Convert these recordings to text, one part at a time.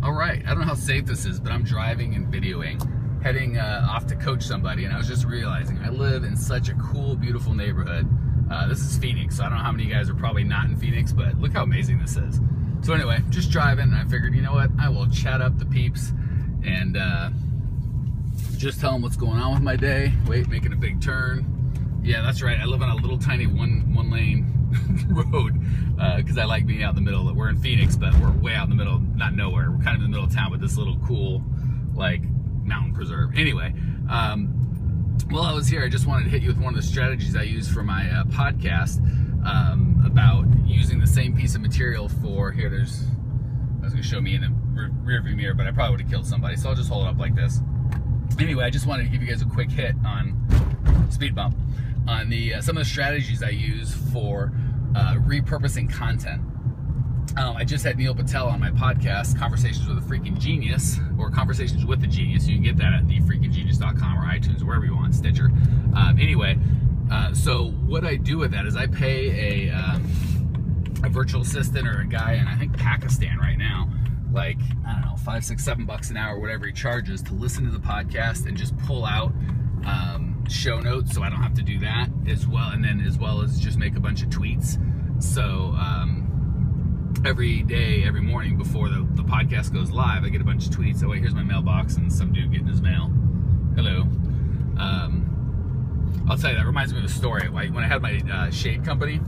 All right, I don't know how safe this is, but I'm driving and videoing, heading off to coach somebody, and I was just realizing I live in such a cool, beautiful neighborhood. This is Phoenix, so I don't know how many of you guys are probably not in Phoenix, but look how amazing this is. So anyway, just driving, and I figured, you know what, I will chat up the peeps and just tell them what's going on with my day. Wait, making a big turn. Yeah, that's right, I live on a little tiny one lane road because I like being out in the middle. We're in Phoenix, but we're way out in the middle, not nowhere. We're kind of in the middle of town with this little cool, like, mountain preserve. Anyway, while I was here, I just wanted to hit you with one of the strategies I use for my podcast about using the same piece of material for, here, I was going to show me in the rear view mirror, but I probably would have killed somebody, so I'll just hold it up like this. Anyway, I just wanted to give you guys a quick hit on speed bump, on the some of the strategies I use for repurposing content. I just had Neil Patel on my podcast, Conversations with a Freaking Genius, or Conversations with a Genius. You can get that at thefreakinggenius.com or iTunes, or wherever you want, Stitcher. Anyway, so what I do with that is I pay a virtual assistant or a guy in, I think, Pakistan right now, like, I don't know, $5, $6, $7 an hour, whatever he charges, to listen to the podcast and just pull out show notes, so I don't have to do that as well, and then as well as just make a bunch of tweets. So every day, every morning before the podcast goes live, I get a bunch of tweets. Oh wait, here's my mailbox and some dude getting his mail. Hello. I'll tell you, that reminds me of a story. When I had my shade company,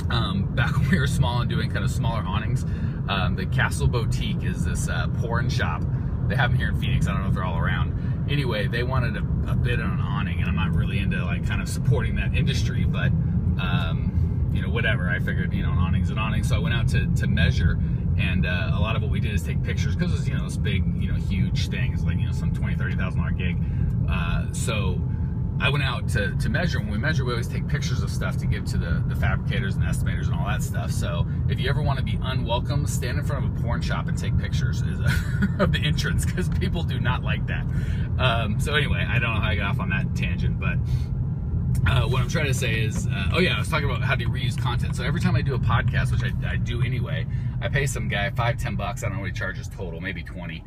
back when we were small and doing kind of smaller awnings, the Castle Boutique is this porn shop. They have them here in Phoenix. I don't know if they're all around. Anyway, they wanted a bid on an awning, and I'm not really into, like, kind of supporting that industry, but you know, whatever. I figured, you know, an awning's an awning, so I went out to measure, and a lot of what we did is take pictures, because it's, you know, this big, you know, huge thing. It's like, you know, some $20,000-$30,000 gig. So I went out to measure. When we measure, we always take pictures of stuff to give to the fabricators and estimators and all that stuff. So if you ever want to be unwelcome, stand in front of a porn shop and take pictures of the entrance, because people do not like that. So anyway, I don't know how I got off on that tangent, but what I'm trying to say is, oh yeah, I was talking about how to reuse content. So every time I do a podcast, which I do anyway, I pay some guy $5, $10. I don't know what he charges total, maybe 20.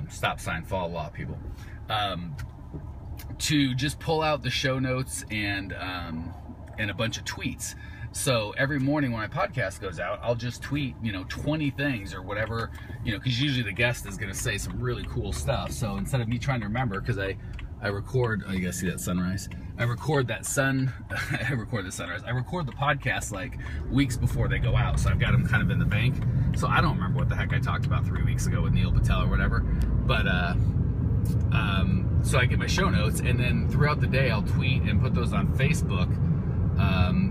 Stop sign, follow law, people. To just pull out the show notes and a bunch of tweets. So every morning when my podcast goes out, I'll just tweet, you know, 20 things or whatever, you know, because usually the guest is going to say some really cool stuff. So instead of me trying to remember, because I record, oh, you guys see that sunrise? I record that I record the sunrise. I record the podcast like weeks before they go out, so I've got them kind of in the bank. So I don't remember what the heck I talked about 3 weeks ago with Neil Patel or whatever, but so I get my show notes, and then throughout the day I'll tweet and put those on Facebook,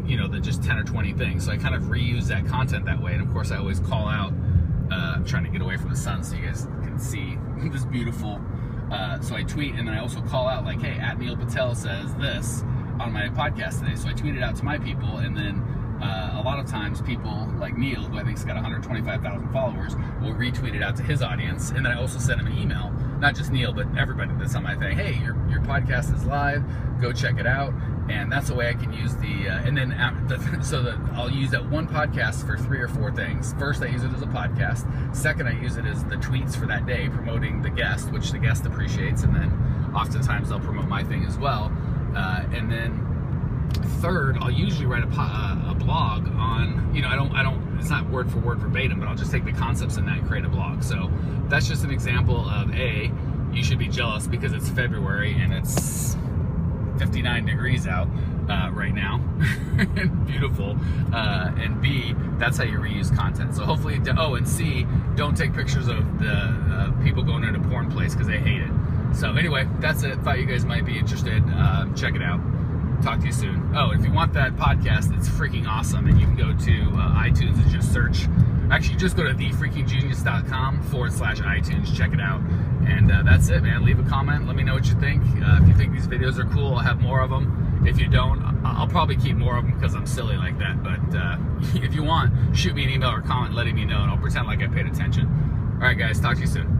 you know, the just 10 or 20 things. So I kind of reuse that content that way, and of course I always call out, I'm trying to get away from the sun so you guys can see this beautiful, so I tweet, and then I also call out, like, hey, at Neil Patel says this on my podcast today. So I tweet it out to my people, and then a lot of times people like Neil, who I think's got 125,000 followers, will retweet it out to his audience, and then I also send him an email. Not just Neil, but everybody that's on my thing. Hey, your podcast is live. Go check it out. And that's the way I can use the, and then so that I'll use that one podcast for 3 or 4 things. First, I use it as a podcast. Second, I use it as the tweets for that day, promoting the guest, which the guest appreciates. And then oftentimes they'll promote my thing as well. And then third, I'll usually write a blog on, you know, I don't, it's not word for word verbatim, but I'll just take the concepts in that and create a blog. So that's just an example of you should be jealous because it's February and it's 59 degrees out right now and beautiful, and B, that's how you reuse content. So hopefully, and C, don't take pictures of the people going into a porn place because they hate it. So anyway, that's it. Thought you guys might be interested. Check it out. Talk to you soon. Oh, if you want that podcast, it's freaking awesome, and you can go to iTunes and just search. Actually, just go to thefreakinggenius.com/iTunes. Check it out. And that's it, man. Leave a comment. Let me know what you think. If you think these videos are cool, I'll have more of them. If you don't, I'll probably keep more of them because I'm silly like that. But if you want, shoot me an email or comment letting me know, and I'll pretend like I paid attention. All right, guys. Talk to you soon.